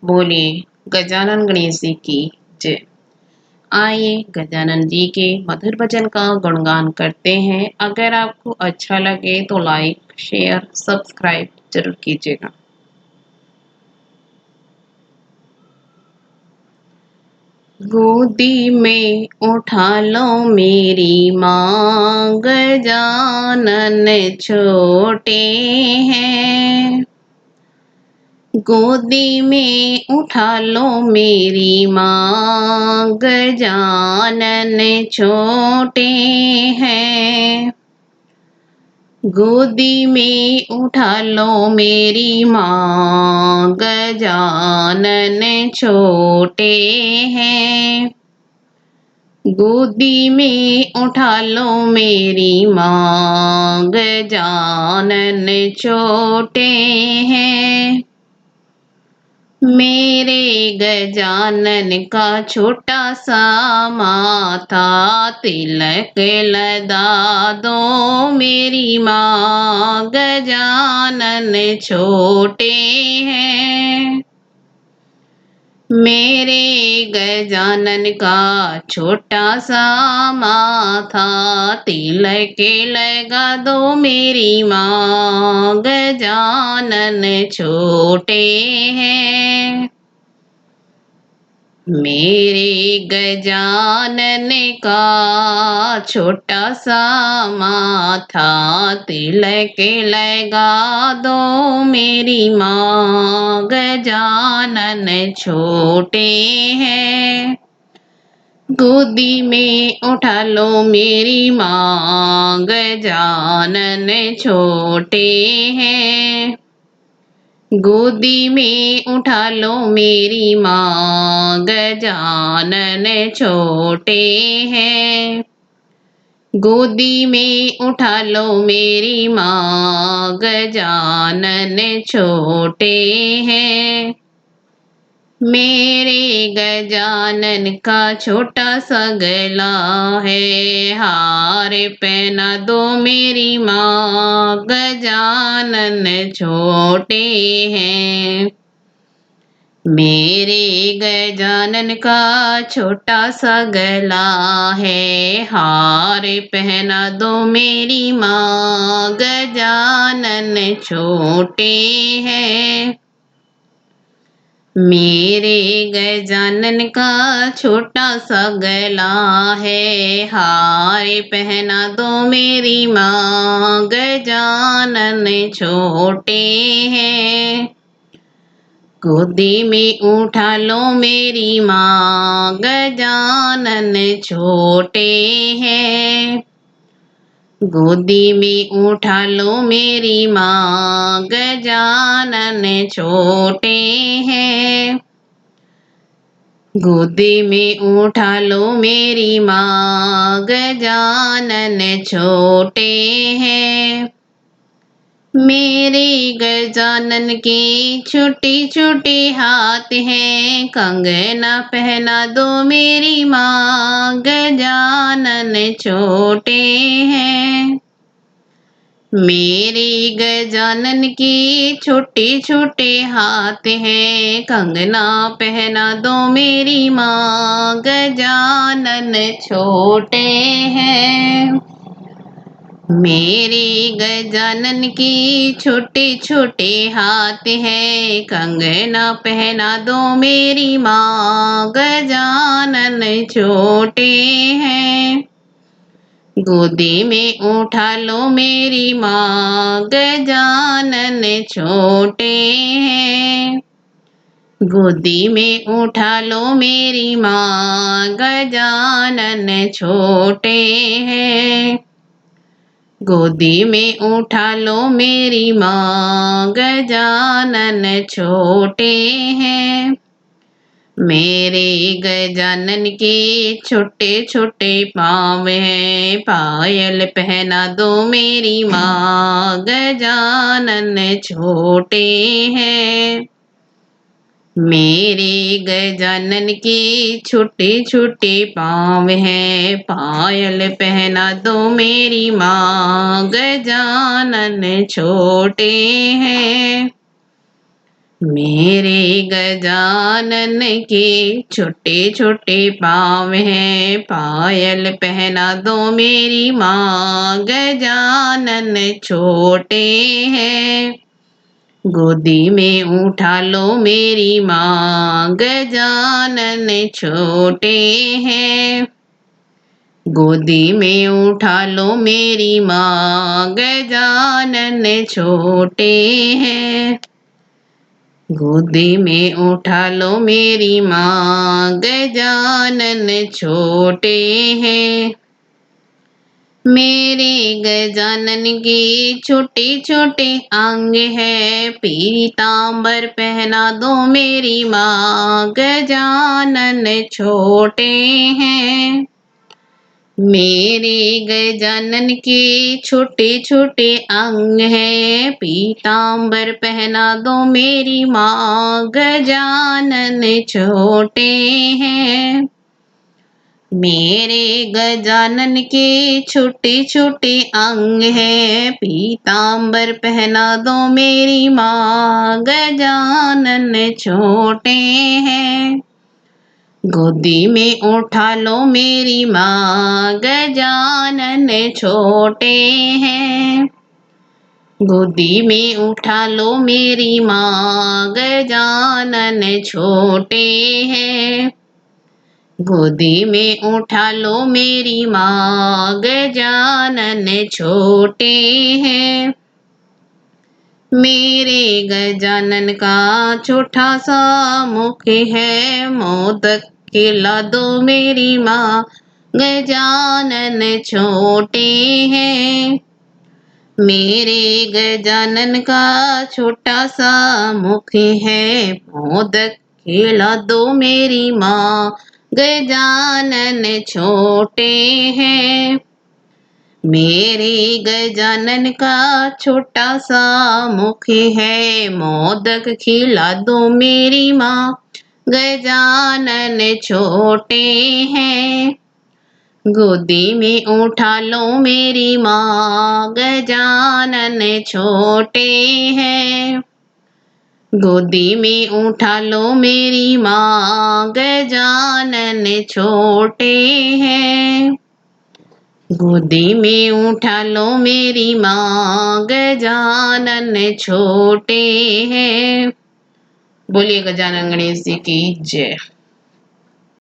बोलिए गजानन गणेश जी की जय। आइए गजानन जी के मधुर भजन का गुणगान करते हैं। अगर आपको अच्छा लगे तो लाइक शेयर सब्सक्राइब जरूर कीजिएगा। गोदी में उठा लो मेरी माँ, गजानन छोटे हैं। गोदी में उठा लो मेरी माँ, गजानन छोटे हैं। गोदी में उठा लो मेरी माँ, गजानन छोटे हैं। गोदी में उठा लो मेरी माँ, गजानन छोटे हैं। मेरे गजानन का छोटा सा माथा, तिलक लगा दो मेरी माँ, गजानन छोटे हैं। मेरे गजानन का छोटा सा माथा, तिलक लगा दो मेरी माँ, गजानन छोटे हैं। मेरे गजानन का छोटा सा माथा, तिलक लगा दो मेरी माँ, गजानन छोटे हैं। गोदी में उठा लो मेरी माँ, गजानन छोटे हैं। गोदी में उठा लो मेरी माँ, गजानन छोटे हैं। गोदी में उठा लो मेरी माँ, गजानन छोटे हैं। मेरे गजानन का छोटा सा गला है, हार पहना दो मेरी माँ, गजानन छोटे हैं। मेरे गजानन का छोटा सा गला है, हार पहना दो मेरी माँ, गजानन छोटे हैं। मेरे गजानन का छोटा सा गला है, हार पहना दो मेरी माँ, गजानन छोटे हैं। गोदी में उठा लो मेरी माँ, गजानन छोटे हैं। गोदी में उठा लो मेरी माँ, गजानन छोटे हैं। गोदी में उठा लो मेरी माँ, गजानन छोटे हैं। मेरे गजानन के छोटे छोटे हाथ हैं, कंगना पहना दो मेरी माँ, गजानन छोटे हैं। मेरे गजानन के छोटे छोटे हाथ हैं, कंगना पहना दो मेरी माँ, गजानन छोटे हैं। मेरे गजानन के छोटे छोटे हाथ हैं, कंगना पहना दो मेरी माँ, गजानन छोटे हैं। गोदी में उठा लो मेरी माँ, गजानन छोटे हैं। गोदी में उठा लो मेरी माँ, गजानन छोटे हैं। गोदी में उठा लो मेरी माँ, गजानन छोटे हैं। मेरे गजानन के छोटे छोटे पाँव हैं, पायल पहना दो मेरी माँ, गजानन छोटे हैं। मेरे गजानन के छोटे छोटे पाँव हैं, पायल पहना दो मेरी माँ, गजानन छोटे हैं। मेरे गजानन के छोटे छोटे पाँव हैं, पायल पहना दो मेरी माँ। गजानन छोटे हैं, गोदी में उठा लो मेरी माँ। गजानन छोटे हैं, गोदी में उठा लो मेरी माँ। गजानन छोटे हैं, गोदी में उठा लो मेरी माँ। गजानन छोटे हैं, मेरे गजानन के छोटे छोटे अंग है, पीतांबर पहना दो मेरी माँ। गजानन छोटे हैं, मेरे गजानन के छोटे छोटे अंग हैं, पीतांबर पहना दो मेरी माँ। गजानन छोटे हैं, मेरे गजानन के छोटे छोटे अंग हैं, पीतांबर पहना दो मेरी माँ। गजानन छोटे हैं, गोदी में उठा लो मेरी माँ। गजानन छोटे हैं, गोदी में उठा लो मेरी माँ। गजानन छोटे हैं, गोदी में उठा लो मेरी माँ। गजानन छोटे हैं, मेरे गजानन का छोटा सा मुख है, मोदक खिला दो मेरी माँ। गजानन छोटे हैं, मेरे गजानन का छोटा सा मुख है, मोदक खिला दो मेरी माँ। गजानन छोटे हैं, मेरे गजानन का छोटा सा मुख है, मोदक खिला दो मेरी माँ। गजानन छोटे हैं, गोदी में उठा लो मेरी माँ। गजानन छोटे हैं, गोदी में उठा लो मेरी माँ। गजानन छोटे हैं, गोदी में उठा लो मेरी माँ। गजानन छोटे हैं। बोलिए गजानन गणेश जी की जय।